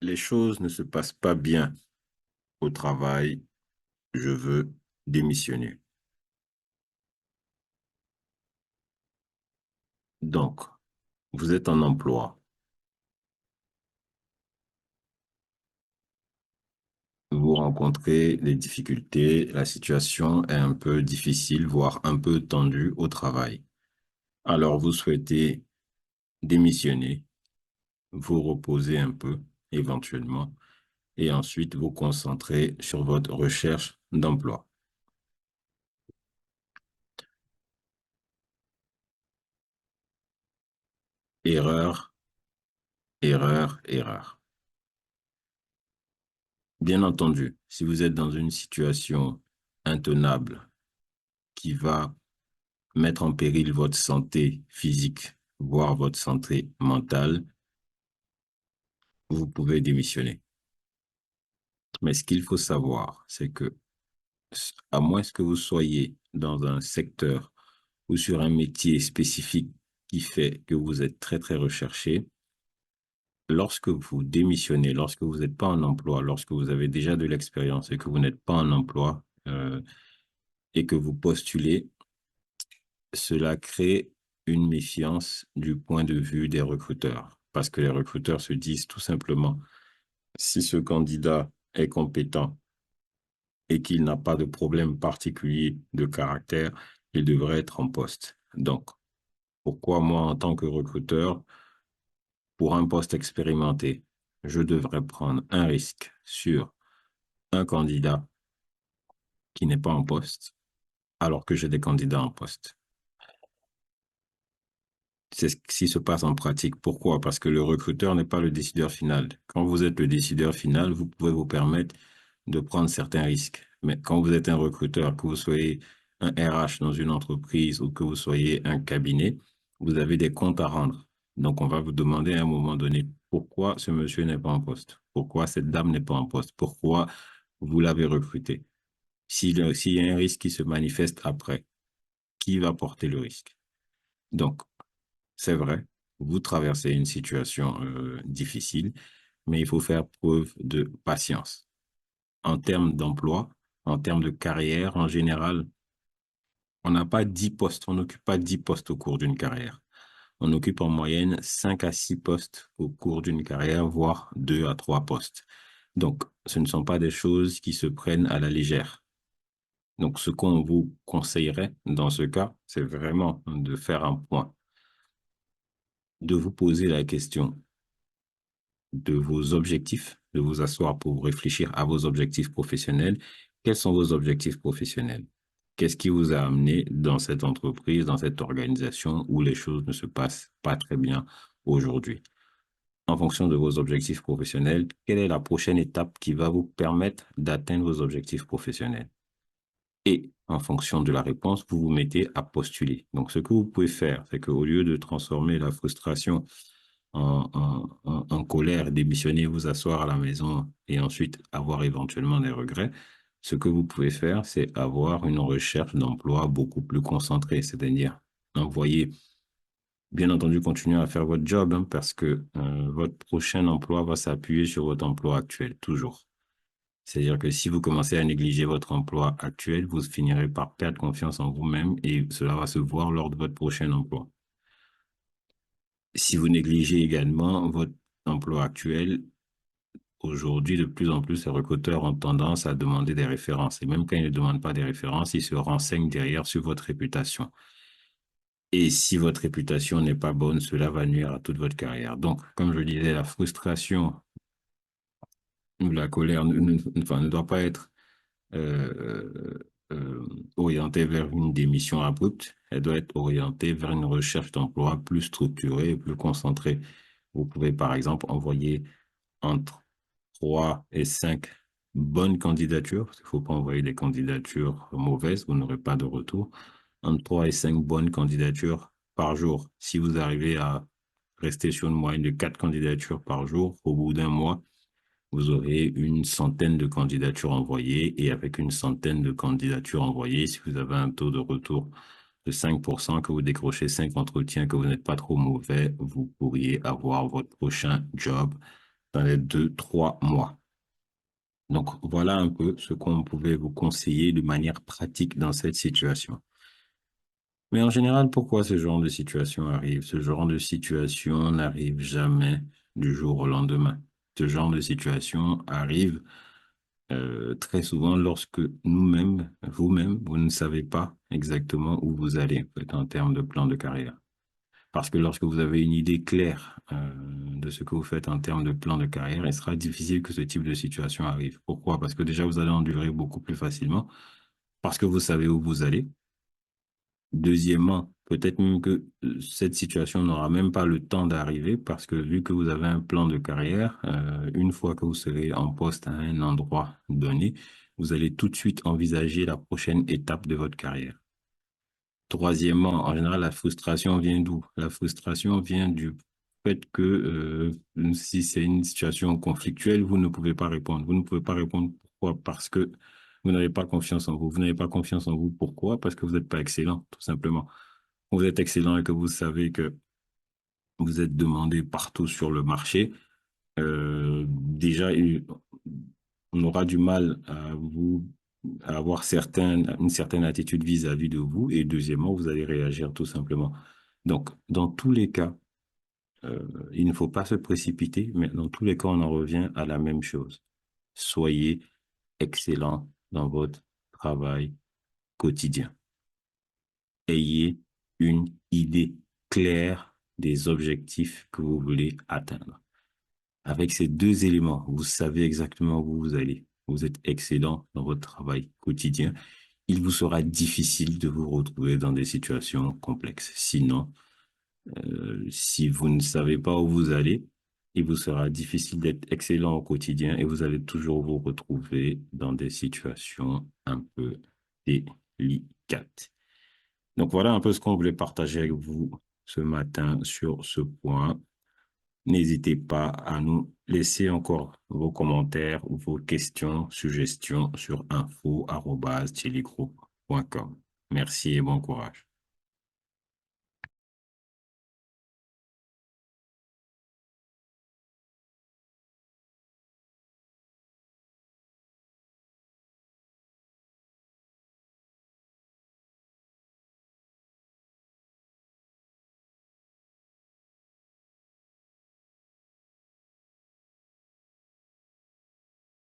Les choses ne se passent pas bien au travail, je veux démissionner. Donc, vous êtes en emploi, vous rencontrez des difficultés, la situation est un peu difficile, voire un peu tendue au travail. Alors, vous souhaitez démissionner, vous reposer un peu, éventuellement, et ensuite vous concentrer sur votre recherche d'emploi. Erreur, erreur, erreur. Bien entendu, si vous êtes dans une situation intenable qui va mettre en péril votre santé physique, voire votre santé mentale, vous pouvez démissionner. Mais ce qu'il faut savoir, c'est que, à moins que vous soyez dans un secteur ou sur un métier spécifique qui fait que vous êtes très, très recherché, lorsque vous démissionnez, lorsque vous n'êtes pas en emploi, lorsque vous avez déjà de l'expérience et que vous n'êtes pas en emploi, et que vous postulez, cela crée une méfiance du point de vue des recruteurs. Parce que les recruteurs se disent tout simplement, si ce candidat est compétent et qu'il n'a pas de problème particulier de caractère, il devrait être en poste. Donc, pourquoi moi, en tant que recruteur, pour un poste expérimenté, je devrais prendre un risque sur un candidat qui n'est pas en poste, alors que j'ai des candidats en poste? C'est ce qui se passe en pratique. Pourquoi? Parce que le recruteur n'est pas le décideur final. Quand vous êtes le décideur final, vous pouvez vous permettre de prendre certains risques. Mais quand vous êtes un recruteur, que vous soyez un RH dans une entreprise ou que vous soyez un cabinet, vous avez des comptes à rendre. Donc, on va vous demander à un moment donné pourquoi ce monsieur n'est pas en poste, pourquoi cette dame n'est pas en poste, pourquoi vous l'avez recruté. S'il y a un risque qui se manifeste après, qui va porter le risque? Donc, c'est vrai, vous traversez une situation difficile, mais il faut faire preuve de patience. En termes d'emploi, en termes de carrière, en général, on n'a pas 10 postes, on n'occupe pas 10 postes au cours d'une carrière. On occupe en moyenne 5 à 6 postes au cours d'une carrière, voire 2 à 3 postes. Donc, ce ne sont pas des choses qui se prennent à la légère. Donc, ce qu'on vous conseillerait dans ce cas, c'est vraiment de faire un point, de vous poser la question de vos objectifs, de vous asseoir pour réfléchir à vos objectifs professionnels. Quels sont vos objectifs professionnels? Qu'est-ce qui vous a amené dans cette entreprise, dans cette organisation où les choses ne se passent pas très bien aujourd'hui? En fonction de vos objectifs professionnels, quelle est la prochaine étape qui va vous permettre d'atteindre vos objectifs professionnels? Et en fonction de la réponse, vous vous mettez à postuler. Donc, ce que vous pouvez faire, c'est qu'au lieu de transformer la frustration en colère, démissionner, vous asseoir à la maison et ensuite avoir éventuellement des regrets, ce que vous pouvez faire, c'est avoir une recherche d'emploi beaucoup plus concentrée, c'est-à-dire envoyer, bien entendu, continuer à faire votre job, hein, parce que votre prochain emploi va s'appuyer sur votre emploi actuel, toujours. C'est-à-dire que si vous commencez à négliger votre emploi actuel, vous finirez par perdre confiance en vous-même et cela va se voir lors de votre prochain emploi. Si vous négligez également votre emploi actuel, aujourd'hui, de plus en plus, les recruteurs ont tendance à demander des références. Et même quand ils ne demandent pas des références, ils se renseignent derrière sur votre réputation. Et si votre réputation n'est pas bonne, cela va nuire à toute votre carrière. Donc, comme je le disais, la frustration ou la colère enfin, ne doit pas être euh, euh, orientée vers une démission abrupte. Elle doit être orientée vers une recherche d'emploi plus structurée et plus concentrée. Vous pouvez, par exemple, envoyer entre 3 et 5 bonnes candidatures. Il ne faut pas envoyer des candidatures mauvaises, vous n'aurez pas de retour. Entre 3 et 5 bonnes candidatures par jour. Si vous arrivez à rester sur une moyenne de 4 candidatures par jour, au bout d'un mois, vous aurez une centaine de candidatures envoyées et avec une centaine de candidatures envoyées, si vous avez un taux de retour de 5%, que vous décrochez 5 entretiens, que vous n'êtes pas trop mauvais, vous pourriez avoir votre prochain job dans les 2, 3 mois. Donc, voilà un peu ce qu'on pouvait vous conseiller de manière pratique dans cette situation. Mais en général, pourquoi ce genre de situation arrive? Ce genre de situation n'arrive jamais du jour au lendemain. Ce genre de situation arrive très souvent lorsque nous-mêmes, vous-même, vous ne savez pas exactement où vous allez en fait, en termes de plan de carrière. Parce que lorsque vous avez une idée claire de ce que vous faites en termes de plan de carrière, il sera difficile que ce type de situation arrive. Pourquoi? Parce que déjà, vous allez endurer beaucoup plus facilement, parce que vous savez où vous allez. Deuxièmement, peut-être même que cette situation n'aura même pas le temps d'arriver, parce que vu que vous avez un plan de carrière, une fois que vous serez en poste à un endroit donné, vous allez tout de suite envisager la prochaine étape de votre carrière. Troisièmement, en général, la frustration vient d'où? La frustration vient du fait que si c'est une situation conflictuelle, vous ne pouvez pas répondre. Vous ne pouvez pas répondre pourquoi? Parce que vous n'avez pas confiance en vous. Vous n'avez pas confiance en vous. Pourquoi? Parce que vous n'êtes pas excellent, tout simplement. Vous êtes excellent et que vous savez que vous êtes demandé partout sur le marché. Déjà, on aura du mal à avoir une certaine attitude vis-à-vis de vous. Et deuxièmement, vous allez réagir tout simplement. Donc, dans tous les cas, il ne faut pas se précipiter, mais dans tous les cas, on en revient à la même chose. Soyez excellent dans votre travail quotidien. Ayez une idée claire des objectifs que vous voulez atteindre. Avec ces deux éléments, vous savez exactement où vous allez. Vous êtes excellent dans votre travail quotidien. Il vous sera difficile de vous retrouver dans des situations complexes. Sinon, si vous ne savez pas où vous allez, il vous sera difficile d'être excellent au quotidien et vous allez toujours vous retrouver dans des situations un peu délicates. Donc voilà un peu ce qu'on voulait partager avec vous ce matin sur ce point. N'hésitez pas à nous laisser encore vos commentaires ou vos questions, suggestions sur info@telegroup.com. Merci et bon courage.